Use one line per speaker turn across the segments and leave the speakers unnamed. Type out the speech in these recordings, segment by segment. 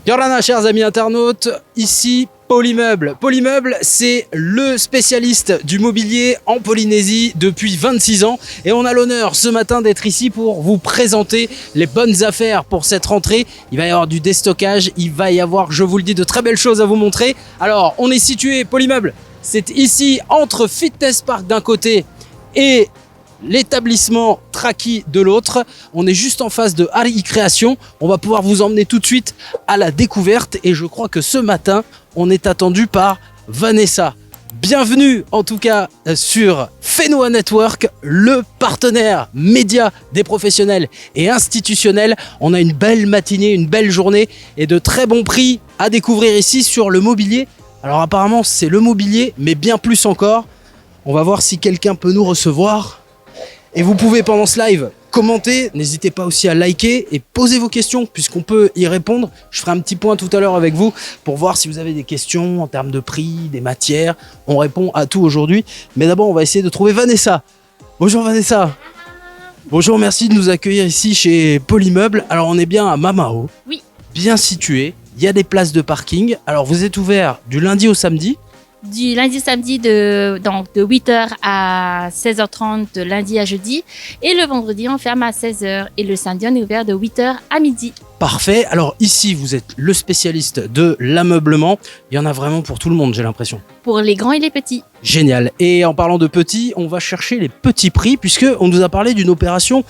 Yorana, chers amis internautes, ici Polymeuble. Polymeuble, c'est le spécialiste du mobilier en Polynésie depuis 26 ans et on a l'honneur ce matin d'être ici pour vous présenter les bonnes affaires pour cette rentrée. Il va y avoir du déstockage, il va y avoir, je vous le dis, de très belles choses à vous montrer. Alors, on est situé, Polymeuble, c'est ici entre Fitness Park d'un côté et l'établissement Traki de l'autre. On est juste en face de Hari Création. On va pouvoir vous emmener tout de suite à la découverte et je crois que ce matin, on est attendu par Vanessa. Bienvenue en tout cas sur Fenoa Network, le partenaire média des professionnels et institutionnels. On a une belle matinée, une belle journée et de très bons prix à découvrir ici sur le mobilier. Alors apparemment c'est le mobilier, mais bien plus encore. On va voir si quelqu'un peut nous recevoir. Et vous pouvez pendant ce live commenter, n'hésitez pas aussi à liker et poser vos questions puisqu'on peut y répondre. Je ferai un petit point tout à l'heure avec vous pour voir si vous avez des questions en termes de prix, des matières. On répond à tout aujourd'hui. Mais d'abord, on va essayer de trouver Vanessa. Bonjour Vanessa. Bonjour, merci de nous accueillir ici chez Polymeuble. Alors on est bien à Mamao.
Oui.
Bien situé. Il y a des places de parking. Alors vous êtes ouvert du lundi au samedi.
Du lundi au samedi de 8h à 16h30 de lundi à jeudi. Et le vendredi, on ferme à 16h. Et le samedi, on est ouvert de 8h à midi.
Parfait. Alors ici, vous êtes le spécialiste de l'ameublement. Il y en a vraiment pour tout le monde, j'ai l'impression.
Pour les grands et les petits.
Génial. Et en parlant de petits, on va chercher les petits prix puisqu'on nous a parlé d'une opération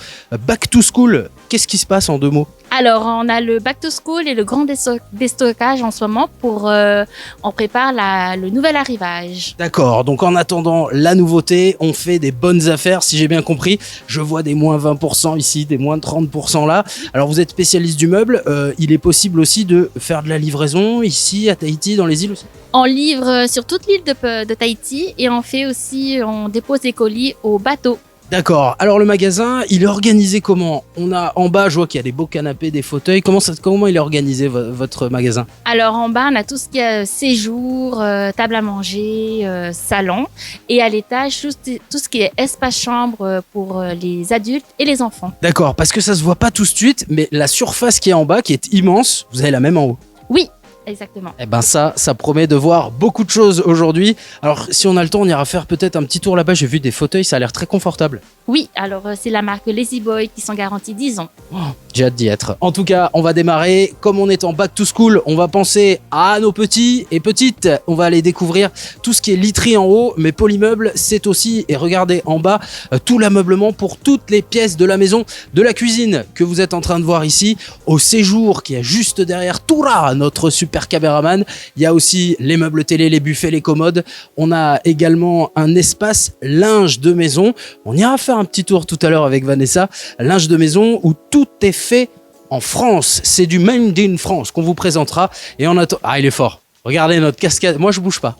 Back to School. Qu'est-ce qui se passe en 2 mots ?
Alors, on a le back to school et le grand déstockage en ce moment on prépare le nouvel arrivage.
D'accord, donc en attendant la nouveauté, on fait des bonnes affaires, si j'ai bien compris. Je vois des moins 20% ici, des moins 30% là. Alors vous êtes spécialiste du meuble, il est possible aussi de faire de la livraison ici à Tahiti, dans les îles aussi ?
On livre sur toute l'île de Tahiti et on dépose les colis au bateau.
D'accord. Alors le magasin, il est organisé comment ? On a en bas, je vois qu'il y a des beaux canapés, des fauteuils. Comment il est organisé votre magasin ?
Alors en bas, on a tout ce qui est séjour, table à manger, salon. Et à l'étage, tout ce qui est espace chambre pour les adultes et les enfants.
D'accord, parce que ça se voit pas tout de suite, mais la surface qui est en bas, qui est immense, vous avez la même en haut.
Oui. Exactement.
Eh ben ça promet de voir beaucoup de choses aujourd'hui. Alors si on a le temps, on ira faire peut-être un petit tour là-bas. J'ai vu des fauteuils, ça a l'air très confortable.
Oui, alors c'est la marque Lazy Boy qui sont garantis 10 ans.
Oh, j'ai hâte d'y être. En tout cas, on va démarrer. Comme on est en back to school, on va penser à nos petits et petites. On va aller découvrir tout ce qui est literie en haut, mais Polymeuble, c'est aussi, et regardez en bas, tout l'ameublement pour toutes les pièces de la maison, de la cuisine que vous êtes en train de voir ici, au séjour qui est juste derrière Toura, notre super caméraman. Il y a aussi les meubles télé, les buffets, les commodes. On a également un espace linge de maison. On ira faire un petit tour tout à l'heure avec Vanessa. Linge de maison où tout est fait en France. C'est du Made in France qu'on vous présentera. Et on attend. Ah, il est fort. Regardez notre cascade. Moi, je bouge pas.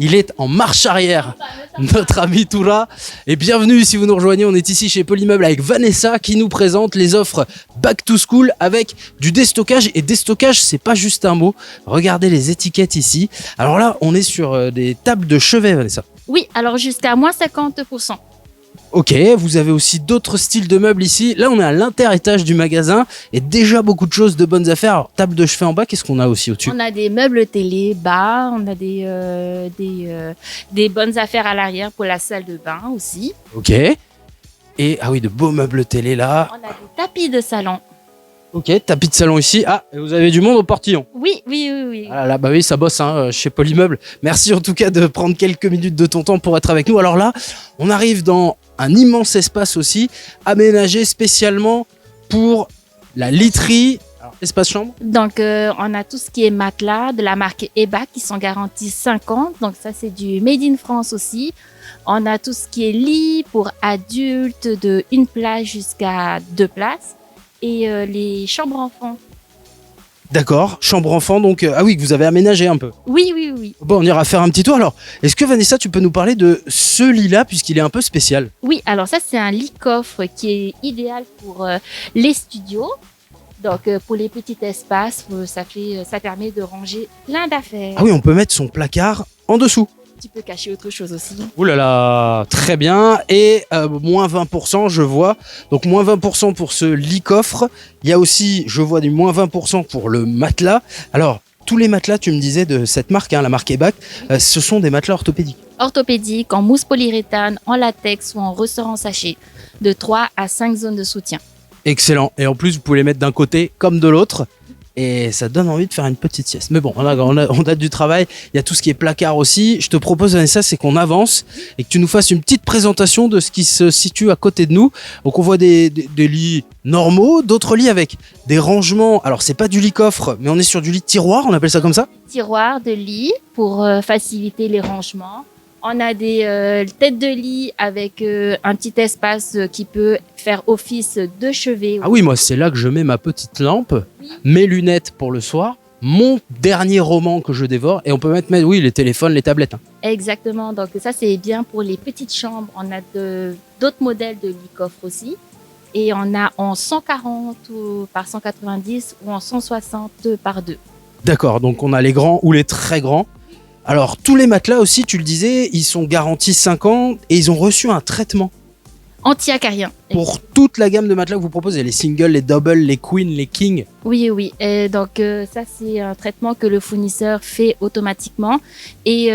Il est en marche arrière, notre ami Toura. Et bienvenue si vous nous rejoignez. On est ici chez Polymeuble avec Vanessa qui nous présente les offres Back to School avec du déstockage. Et déstockage, c'est pas juste un mot. Regardez les étiquettes ici. Alors là, on est sur des tables de chevet, Vanessa.
Oui, alors jusqu'à moins 50%.
Ok, vous avez aussi d'autres styles de meubles ici. Là, on est à l'inter-étage du magasin et déjà beaucoup de choses de bonnes affaires. Alors, table de chevet en bas, qu'est-ce qu'on a aussi au-dessus ?
On a des meubles télé bas, on a des bonnes affaires à l'arrière pour la salle de bain aussi.
Ok. Et, ah oui, de beaux meubles télé là.
On a des tapis de salon.
Ok, tapis de salon ici. Ah, et vous avez du monde au portillon.
Oui.
Ah là, bah oui, ça bosse chez Polymeuble. Merci en tout cas de prendre quelques minutes de ton temps pour être avec nous. Alors là, on arrive dans un immense espace aussi, aménagé spécialement pour la literie. Alors, espace chambre.
Donc, on a tout ce qui est matelas de la marque EBA qui sont garantis 5 ans. Donc, ça, c'est du Made in France aussi. On a tout ce qui est lit pour adultes de 1 place jusqu'à 2 places. Et les chambres enfants.
D'accord, chambre enfant, donc ah oui, que vous avez aménagé un peu.
Oui.
Bon, on ira faire un petit tour. Alors, est-ce que Vanessa, tu peux nous parler de ce lit-là, puisqu'il est un peu spécial ?
Oui, alors ça, c'est un lit-coffre qui est idéal pour les studios. Donc, pour les petits espaces, ça permet de ranger plein d'affaires.
Ah oui, on peut mettre son placard en dessous.
Tu peux cacher autre chose aussi.
Ouh là là, très bien. Et moins 20%, je vois. Donc moins 20% pour ce lit coffre. Il y a aussi, je vois, du moins 20% pour le matelas. Alors, tous les matelas, tu me disais, de cette marque, hein, la marque Ebac, ce sont des matelas orthopédiques.
Orthopédique, en mousse polyuréthane, en latex ou en ressort en sachet. De 3 à 5 zones de soutien.
Excellent. Et en plus, vous pouvez les mettre d'un côté comme de l'autre. Et ça donne envie de faire une petite sieste. Mais bon, on a du travail. Il y a tout ce qui est placard aussi. Je te propose, Vanessa, c'est qu'on avance et que tu nous fasses une petite présentation de ce qui se situe à côté de nous. Donc, on voit des lits normaux, d'autres lits avec des rangements. Alors, c'est pas du lit coffre, mais on est sur du lit tiroir. On appelle ça comme ça?
Tiroir de lit pour faciliter les rangements. On a des têtes de lit avec un petit espace qui peut faire office de chevet.
Ah oui, moi, c'est là que je mets ma petite lampe, mes lunettes pour le soir, mon dernier roman que je dévore. Et on peut mettre oui, les téléphones, les tablettes. Hein.
Exactement. Donc, ça, c'est bien pour les petites chambres. On a d'autres modèles de lit coffre aussi. Et on a en 140 par 190 ou en 160 par 2.
D'accord. Donc, on a les grands ou les très grands. Alors, tous les matelas aussi, tu le disais, ils sont garantis 5 ans et ils ont reçu un traitement.
Anti-acarien.
Pour toute la gamme de matelas que vous proposez, les singles, les doubles, les queens, les kings.
Oui, oui. Et donc, ça, c'est un traitement que le fournisseur fait automatiquement. Et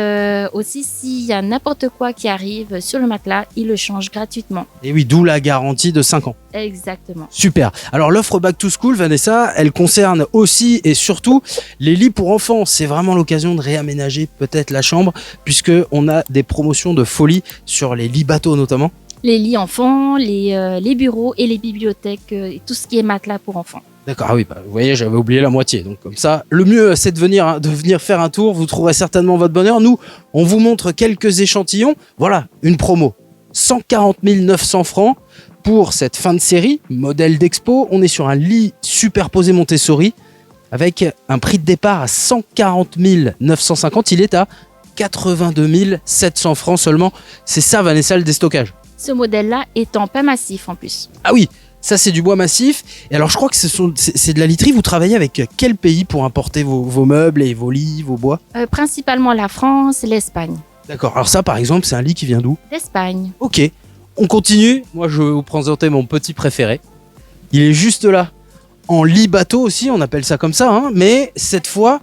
aussi, s'il y a n'importe quoi qui arrive sur le matelas, il le change gratuitement.
Et oui, d'où la garantie de 5 ans.
Exactement.
Super. Alors, l'offre Back to School, Vanessa, elle concerne aussi et surtout les lits pour enfants. C'est vraiment l'occasion de réaménager peut-être la chambre, puisqu'on a des promotions de folie sur les lits bateaux notamment.
Les lits enfants, les bureaux et les bibliothèques, et tout ce qui est matelas pour enfants.
D'accord, ah oui, vous voyez, j'avais oublié la moitié. Donc comme ça, le mieux, c'est de venir faire un tour. Vous trouverez certainement votre bonheur. Nous, on vous montre quelques échantillons. Voilà, une promo. 140 900 francs pour cette fin de série, modèle d'expo. On est sur un lit superposé Montessori avec un prix de départ à 140 950. Il est à 82 700 francs seulement. C'est ça, Vanessa, le déstockage.
Ce modèle-là est en pain massif en plus.
Ah oui, ça c'est du bois massif. Et alors je crois que c'est de la literie. Vous travaillez avec quel pays pour importer vos meubles et vos lits, vos bois?
Principalement la France, l'Espagne.
D'accord, alors ça par exemple c'est un lit qui vient d'où?
D'Espagne.
Ok, on continue. Moi je vais vous présenter mon petit préféré. Il est juste là. En lit bateau aussi, on appelle ça comme ça. Hein, mais cette fois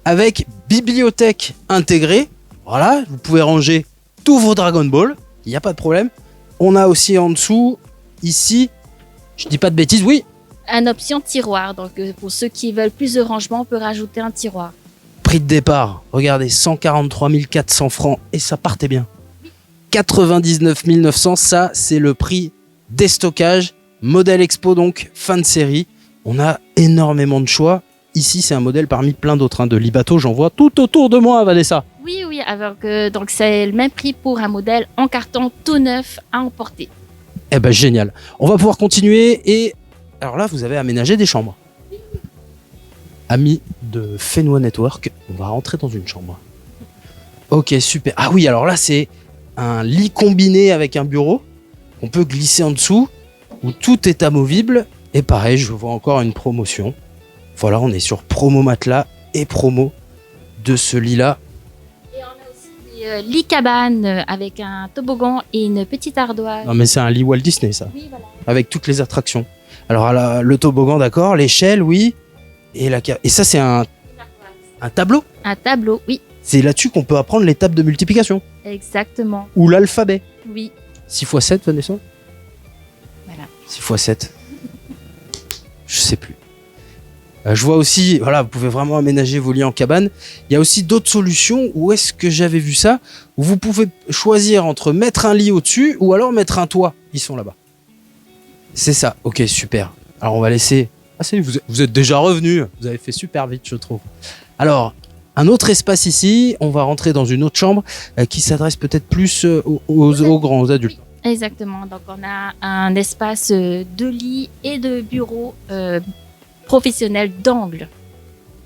avec bibliothèque intégrée. Voilà, vous pouvez ranger tous vos Dragon Ball. Il n'y a pas de problème. On a aussi en dessous, ici, je dis pas de bêtises, oui.
Un option tiroir. Donc, pour ceux qui veulent plus de rangement, on peut rajouter un tiroir.
Prix de départ, regardez, 143 400 francs et ça partait bien. 99 900, ça c'est le prix des stockages. Modèle Expo donc, fin de série. On a énormément de choix. Ici, c'est un modèle parmi plein d'autres. Hein. De Libato, j'en vois tout autour de moi, Vanessa.
Oui, oui, donc c'est le même prix pour un modèle en carton tout neuf à emporter.
Eh ben génial. On va pouvoir continuer et alors là, vous avez aménagé des chambres. Amis de Fenway Network, on va rentrer dans une chambre. Ok, super. Ah oui, alors là, c'est un lit combiné avec un bureau. On peut glisser en dessous où tout est amovible. Et pareil, je vois encore une promotion. Voilà, on est sur promo matelas et promo de ce lit-là.
Et on a aussi des lits cabanes avec un toboggan et une petite ardoise.
Non, mais c'est un lit Walt Disney, ça.
Oui, voilà.
Avec toutes les attractions. Alors, le toboggan, d'accord. L'échelle, oui. Et ça, c'est un tableau.
Un tableau, oui.
C'est là-dessus qu'on peut apprendre les tables de multiplication.
Exactement.
Ou l'alphabet.
Oui.
6 x 7, Vanessa?
Voilà.
6 x 7. Je sais plus. Je vois aussi, voilà, vous pouvez vraiment aménager vos lits en cabane. Il y a aussi d'autres solutions. Où est-ce que j'avais vu ça? Où vous pouvez choisir entre mettre un lit au-dessus ou alors mettre un toit. Ils sont là-bas. C'est ça. Ok, super. Alors on va laisser... Ah, c'est vous êtes déjà revenu. Vous avez fait super vite, je trouve. Alors, un autre espace ici. On va rentrer dans une autre chambre qui s'adresse peut-être plus aux grands, aux adultes.
Exactement. Donc on a un espace de lit et de bureau professionnel d'angle.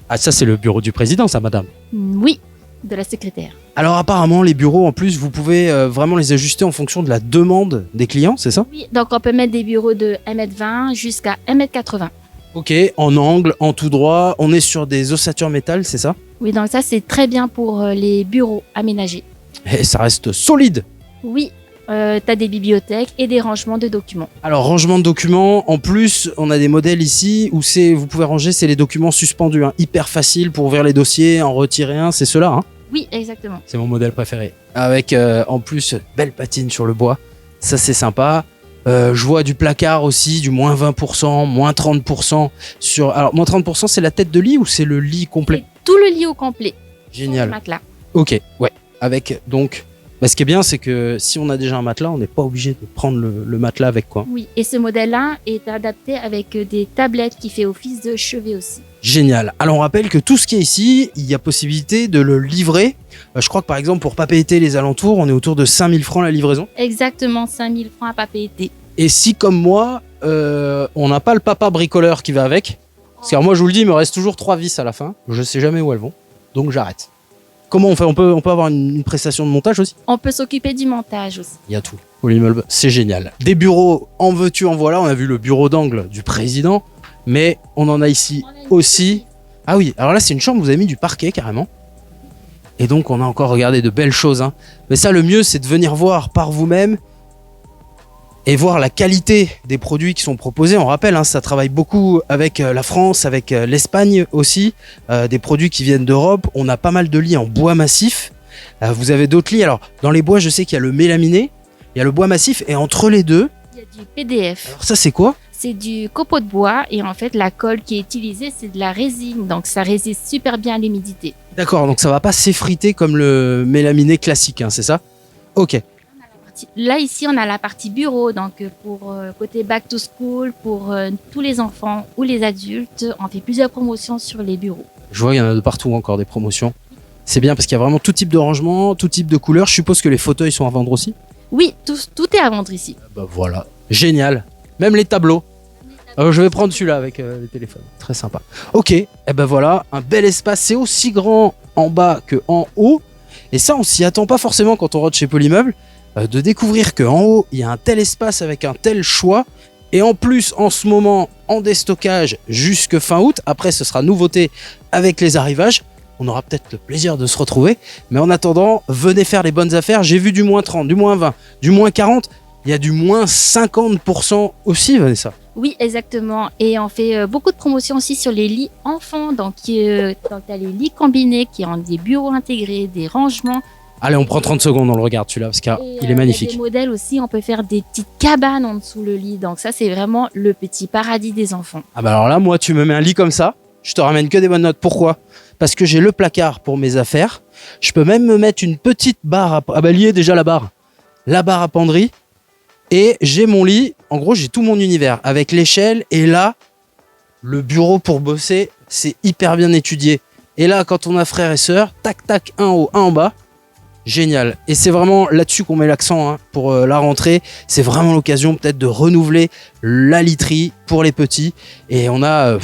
Ah, ça c'est le bureau du président, ça, madame?
Oui, de la secrétaire.
Alors apparemment, les bureaux, en plus, vous pouvez vraiment les ajuster en fonction de la demande des clients, c'est ça?
Oui, donc on peut mettre des bureaux de 1,20 m jusqu'à 1,80 m.
Ok, en angle, en tout droit, on est sur des ossatures métal, c'est ça?
Oui, donc ça c'est très bien pour les bureaux aménagés.
Et ça reste solide.
Oui, tu as des bibliothèques et des rangements de documents.
Alors, rangement de documents, en plus, on a des modèles ici où vous pouvez ranger, c'est les documents suspendus, hein, hyper facile pour ouvrir les dossiers, en retirer un, c'est cela, hein.
Oui, exactement.
C'est mon modèle préféré. Avec, en plus, belle patine sur le bois, ça c'est sympa. Je vois du placard aussi, du moins 20%, moins 30%. Alors, moins 30%, c'est la tête de lit ou c'est le lit complet?
C'est tout le lit au complet.
Génial.
Sans matelas.
Ok, ouais. Avec, donc, ce qui est bien, c'est que si on a déjà un matelas, on n'est pas obligé de prendre le matelas avec, quoi.
Oui, et ce modèle-là est adapté avec des tablettes qui fait office de chevet aussi.
Génial. Alors, on rappelle que tout ce qui est ici, il y a possibilité de le livrer. Je crois que, par exemple, pour Papeete les alentours, on est autour de 5000 francs la livraison.
Exactement, 5000 francs à Papeete.
Et si, comme moi, on n'a pas le papa bricoleur qui va avec, parce que alors, moi, je vous le dis, il me reste toujours 3 vis à la fin. Je sais jamais où elles vont, donc j'arrête. Comment on fait? On peut avoir une prestation de montage aussi?
On peut s'occuper du montage aussi.
Il y a tout. Polymeuble, c'est génial. Des bureaux, en veux-tu, en voilà. On a vu le bureau d'angle du président, mais on en a ici aussi. Ah oui, alors là, c'est une chambre, vous avez mis du parquet carrément. Et donc, on a encore regardé de belles choses, hein. Mais ça, le mieux, c'est de venir voir par vous-même et voir la qualité des produits qui sont proposés. On rappelle, hein, ça travaille beaucoup avec la France, avec l'Espagne aussi, des produits qui viennent d'Europe. On a pas mal de lits en bois massif. Vous avez d'autres lits. Alors, dans les bois, je sais qu'il y a le mélaminé, il y a le bois massif, et entre les deux...
Il y a du PDF.
Alors ça, c'est quoi?
C'est du copeau de bois, et en fait, la colle qui est utilisée, c'est de la résine. Donc, ça résiste super bien à l'humidité.
D'accord, donc ça va pas s'effriter comme le mélaminé classique, hein, c'est ça? Ok.
Là, ici, on a la partie bureau. Donc, pour côté back to school, pour tous les enfants ou les adultes, on fait plusieurs promotions sur les bureaux.
Je vois, il y en a de partout encore des promotions. C'est bien parce qu'il y a vraiment tout type de rangement, tout type de couleur. Je suppose que les fauteuils sont à vendre aussi?
Oui, tout est à vendre ici.
Bah voilà, génial. Même les tableaux. Je vais prendre celui-là avec le téléphone. Très sympa. Ok, et ben voilà, un bel espace. C'est aussi grand en bas que en haut. Et ça, on s'y attend pas forcément quand on rentre chez Polymeuble. De découvrir qu'en haut, il y a un tel espace avec un tel choix. Et en plus, en ce moment, en déstockage jusque fin août. Après, ce sera nouveauté avec les arrivages. On aura peut-être le plaisir de se retrouver. Mais en attendant, venez faire les bonnes affaires. J'ai vu du moins 30, du moins 20, du moins 40. Il y a du moins 50% aussi, Vanessa.
Oui, exactement. Et on fait beaucoup de promotions aussi sur les lits enfants. Donc, tu as les lits combinés qui ont des bureaux intégrés, des rangements.
Allez, on prend 30 secondes, on le regarde celui-là, parce qu'il est magnifique.
Il y a des modèles aussi, on peut faire des petites cabanes en dessous le lit. Donc ça, c'est vraiment le petit paradis des enfants.
Ah bah alors là, moi, tu me mets un lit comme ça, je te ramène que des bonnes notes. Pourquoi? Parce que j'ai le placard pour mes affaires. Je peux même me mettre une petite barre à balayer, déjà la barre à penderie. Et j'ai mon lit, en gros, j'ai tout mon univers, avec l'échelle. Et là, le bureau pour bosser, c'est hyper bien étudié. Et là, quand on a frères et sœurs, tac, tac, un en haut, un en bas. Génial. Et c'est vraiment là-dessus qu'on met l'accent, hein, pour la rentrée. C'est vraiment l'occasion peut-être de renouveler la literie pour les petits. Et on a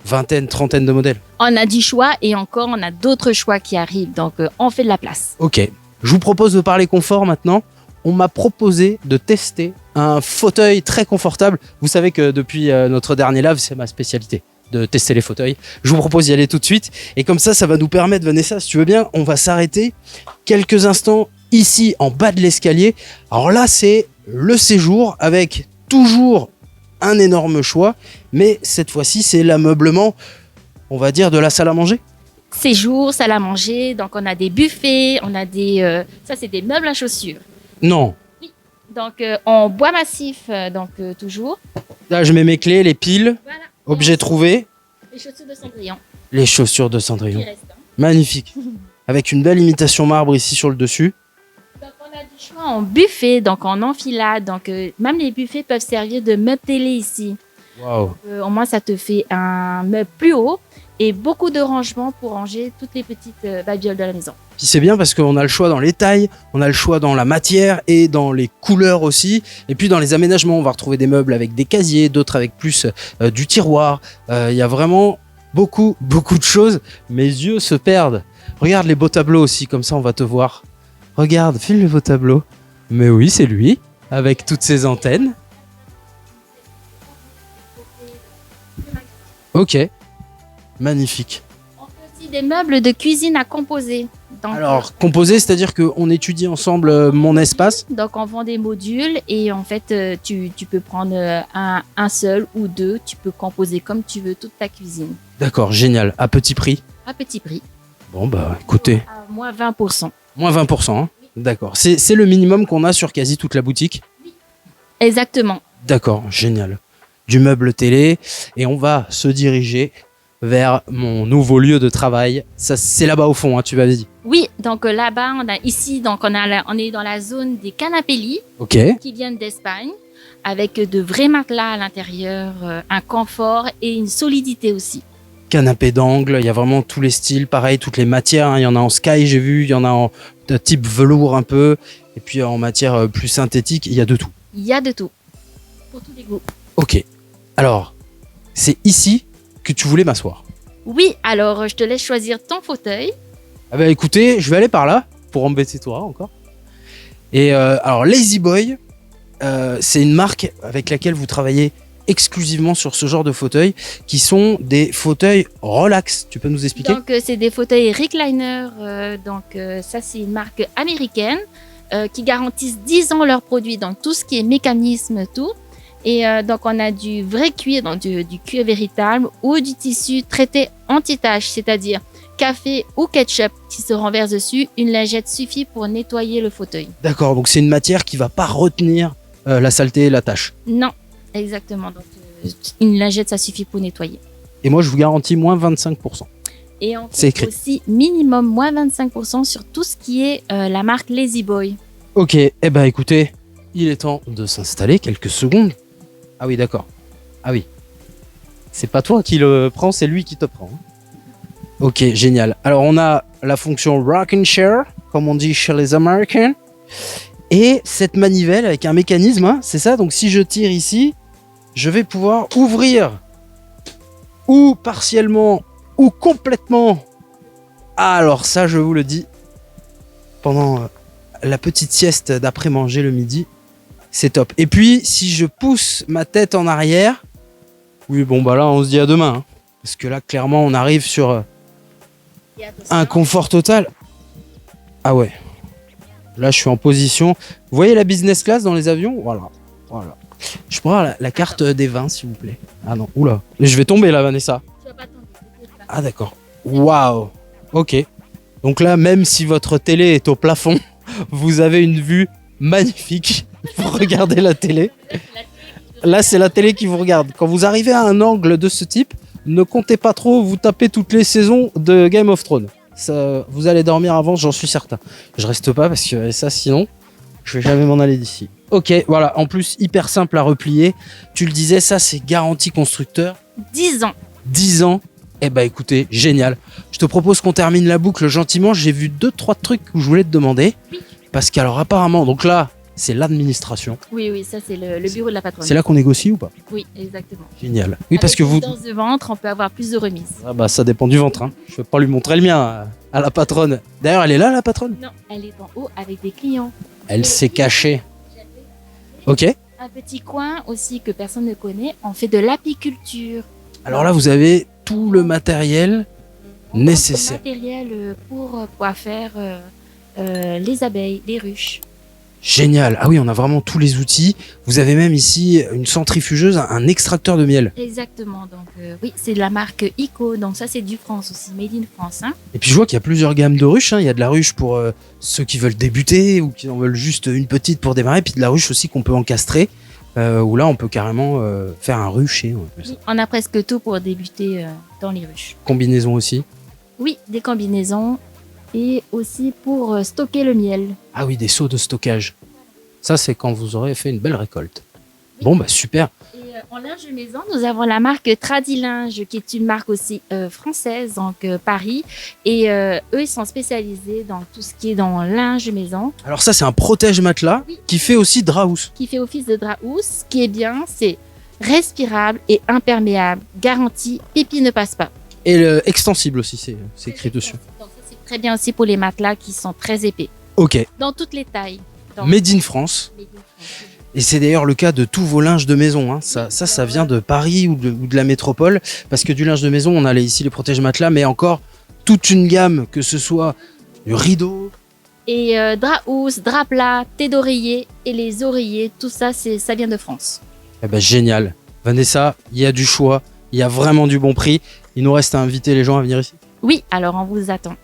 vingtaine, trentaine de modèles.
On a du choix et encore, on a d'autres choix qui arrivent. Donc, on fait de la place.
Ok. Je vous propose de parler confort maintenant. On m'a proposé de tester un fauteuil très confortable. Vous savez que depuis notre dernier live, c'est ma spécialité, de tester les fauteuils. Je vous propose d'y aller tout de suite. Et comme ça va nous permettre, Vanessa, si tu veux bien, on va s'arrêter quelques instants ici en bas de l'escalier. Alors là, c'est le séjour avec toujours un énorme choix. Mais cette fois-ci, c'est l'ameublement, on va dire, de la salle à manger.
Séjour, salle à manger. Donc, on a des buffets, on a des... ça, c'est des meubles à chaussures.
Non.
Oui. Donc, en bois massif, toujours.
Là, je mets mes clés, les piles,
Voilà.
objets trouvés.
Les chaussures de Cendrillon.
Les chaussures de Cendrillon.
Qui restent, hein.
Magnifique. Avec une belle imitation marbre ici sur le dessus.
Donc, on a du choix en buffet, donc en enfilade. Donc, même les buffets peuvent servir de meuble télé ici.
Waouh.
Au moins, ça te fait un meuble plus haut et beaucoup de rangements pour ranger toutes les petites babioles de la maison.
Puis c'est bien parce qu'on a le choix dans les tailles, on a le choix dans la matière et dans les couleurs aussi. Et puis dans les aménagements, on va retrouver des meubles avec des casiers, d'autres avec plus du tiroir. Il y a vraiment beaucoup de choses. Mes yeux se perdent. Regarde les beaux tableaux aussi, comme ça on va te voir. Regarde, file le beau tableau. Mais oui, c'est lui, avec toutes ses antennes. Ok, magnifique.
On fait aussi des meubles de cuisine à composer. Donc,
Alors, composé, c'est-à-dire qu'on étudie ensemble mon espace.
donc on vend des modules et en fait, tu peux prendre un seul ou deux. Tu peux composer comme tu veux toute ta cuisine
D'accord, génial. À petit prix.
à petit prix,
Bon, bah écoutez,
à moins 20%.
moins 20%. Hein. D'accord. C'est le minimum qu'on a sur quasi toute la boutique.
Exactement.
D'accord, génial. Du meuble télé. Et on va se diriger vers mon nouveau lieu de travail. Ça, c'est là-bas au fond, hein, tu m'avais dit.
Oui, donc là-bas, on a ici, donc on est dans la zone des canapés lits
Ok.
qui viennent d'Espagne, avec de vrais matelas à l'intérieur, un confort et une solidité aussi.
Canapé d'angle, il y a vraiment tous les styles, pareil, toutes les matières. Hein. Il y en a en sky, j'ai vu, il y en a en de type velours un peu. Et puis en matière plus synthétique, il y a de tout.
Il y a de tout, pour tous les goûts.
Ok. Alors, c'est ici que tu voulais m'asseoir.
Oui, alors je te laisse choisir ton fauteuil.
Ah bah écoutez, je vais aller par là pour embêter toi encore. Et alors Lazy Boy, c'est une marque avec laquelle vous travaillez exclusivement sur ce genre de fauteuils qui sont des fauteuils relax. Tu peux nous expliquer?
Donc c'est des fauteuils recliner, ça c'est une marque américaine qui garantissent 10 ans leurs produits, donc tout ce qui est mécanisme, tout. Et donc on a du vrai cuir, donc du cuir véritable ou du tissu traité anti-tache, c'est-à-dire café ou ketchup qui se renverse dessus, une lingette suffit pour nettoyer le fauteuil.
D'accord, donc c'est une matière qui va pas retenir la saleté et la tâche.
Non, exactement. Donc une lingette ça suffit pour nettoyer.
Et moi je vous garantis moins 25%.
Et on
C'est
trouve
écrit.
aussi minimum moins 25% sur tout ce qui est la marque Lazy Boy.
Ok, eh ben écoutez, il est temps de s'installer quelques secondes. Ah oui, d'accord. Ah oui. C'est pas toi qui le prends, c'est lui qui te prend. Ok, génial. Alors on a la fonction rocking chair, comme on dit chez les Américains. Et cette manivelle avec un mécanisme, hein, c'est ça. Donc si je tire ici, je vais pouvoir ouvrir ou partiellement ou complètement. Ah, alors ça, je vous le dis, pendant la petite sieste d'après-manger le midi, c'est top. Et puis, si je pousse ma tête en arrière, oui, bon, bah là, on se dit à demain. Hein, parce que là, clairement, on arrive sur un confort total. Ah ouais. Là, je suis en position. Vous voyez la business class dans les avions? Voilà. Voilà. Je prends la carte des vins, s'il vous plaît. Ah non, oula. Je vais tomber là, Vanessa.
Tu vas pas tomber, t'inquiète pas.
Ah d'accord. Waouh. Ok. Donc là, même si votre télé est au plafond, vous avez une vue magnifique pour regarder la télé. Là, c'est la télé qui vous regarde. Quand vous arrivez à un angle de ce type, ne comptez pas trop vous taper toutes les saisons de Game of Thrones. Ça, vous allez dormir avant, j'en suis certain. Je reste pas parce que ça, sinon, je vais jamais m'en aller d'ici. Ok, voilà. En plus, hyper simple à replier. Tu le disais, ça, c'est garantie constructeur.
10 ans.
10 ans. Eh ben écoutez, génial. Je te propose qu'on termine la boucle gentiment. J'ai vu 2-3 trucs que je voulais te demander.
Oui.
Parce qu'alors apparemment, donc là, c'est l'administration.
Oui, oui, ça c'est le bureau de la patronne.
C'est là qu'on négocie ou pas?
Oui, exactement.
Génial. Oui, parce
Avec
que
une
vous...
danse de ventre, on peut avoir plus de remises.
Ah bah ça dépend du ventre. Hein. Je vais pas lui montrer le mien à la patronne. D'ailleurs, elle est là, la patronne?
Non, elle est en haut avec des clients.
Elle s'est cachée. Ok.
Un petit coin aussi que personne ne connaît, on fait de l'apiculture.
Alors là, vous avez tout le matériel
On
nécessaire.
vend du matériel pour pouvoir faire les abeilles, les ruches.
Génial. Ah oui, on a vraiment tous les outils. Vous avez même ici une centrifugeuse, un extracteur de miel.
Exactement, donc oui, c'est de la marque ICO, donc ça c'est du France aussi, made in France. Hein.
Et puis je vois qu'il y a plusieurs gammes de ruches. Hein. Il y a de la ruche pour ceux qui veulent débuter ou qui en veulent juste une petite pour démarrer. Puis de la ruche aussi qu'on peut encastrer. Où là, on peut carrément faire un rucher. On appelle ça.
Oui, on a presque tout pour débuter dans les ruches.
Combinaison aussi.
Oui, des combinaisons et aussi pour stocker le miel.
Ah oui, des seaux de stockage. Ça, c'est quand vous aurez fait une belle récolte. Bon, bah super.
Et en linge maison, nous avons la marque Tradilinge, qui est une marque aussi française, donc Paris. Et eux, ils sont spécialisés dans tout ce qui est dans linge maison,
Alors ça, c'est un protège-matelas
Oui.
qui fait aussi drap-housse.
qui fait office de drap housse. Ce qui est bien, c'est respirable et imperméable. Garantie, pipi ne passe pas.
Et extensible aussi, c'est écrit dessus.
Donc ça, c'est très bien aussi pour les matelas qui sont très épais.
Ok.
Dans toutes les tailles. Dans
Made in France.
Made in France.
Et c'est d'ailleurs le cas de tous vos linges de maison. Hein. Ça vient de Paris ou de la métropole. Parce que du linge de maison, on a ici les protège-matelas, mais encore toute une gamme, que ce soit du rideau.
Et drap housse, drap plat, thé d'oreiller et les oreillers, tout ça, ça vient de France.
Eh ben génial. Vanessa, il y a du choix, il y a vraiment du bon prix. Il nous reste à inviter les gens à venir ici.
Oui, alors on vous attend.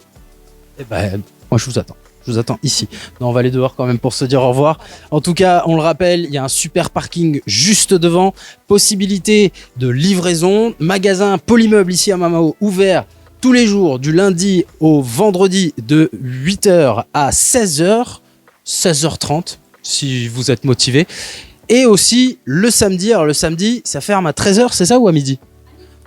Eh ben, moi je vous attends. Je vous attends ici. Non, on va aller dehors quand même pour se dire au revoir. En tout cas, on le rappelle, il y a un super parking juste devant. Possibilité de livraison. Magasin Polymeuble ici à Mamao ouvert tous les jours du lundi au vendredi de 8h à 16h. 16h30 si vous êtes motivé. Et aussi le samedi. Alors le samedi, ça ferme à 13h, c'est ça ou à midi ?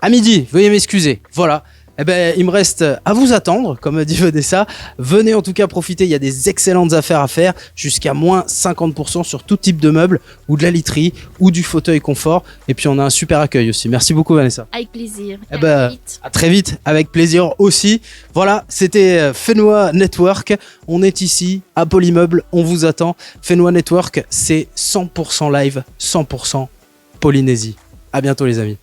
À midi, veuillez m'excuser. Voilà. Eh ben, il me reste à vous attendre, comme a dit Vanessa. Venez en tout cas profiter, il y a des excellentes affaires à faire, jusqu'à moins 50% sur tout type de meubles, ou de la literie, ou du fauteuil confort. Et puis on a un super accueil aussi. Merci beaucoup Vanessa.
Avec plaisir.
Eh ben, à très vite, avec plaisir aussi. Voilà, c'était Fenois Network. On est ici à Polymeuble, on vous attend. Fenois Network, c'est 100% live, 100% Polynésie. À bientôt les amis.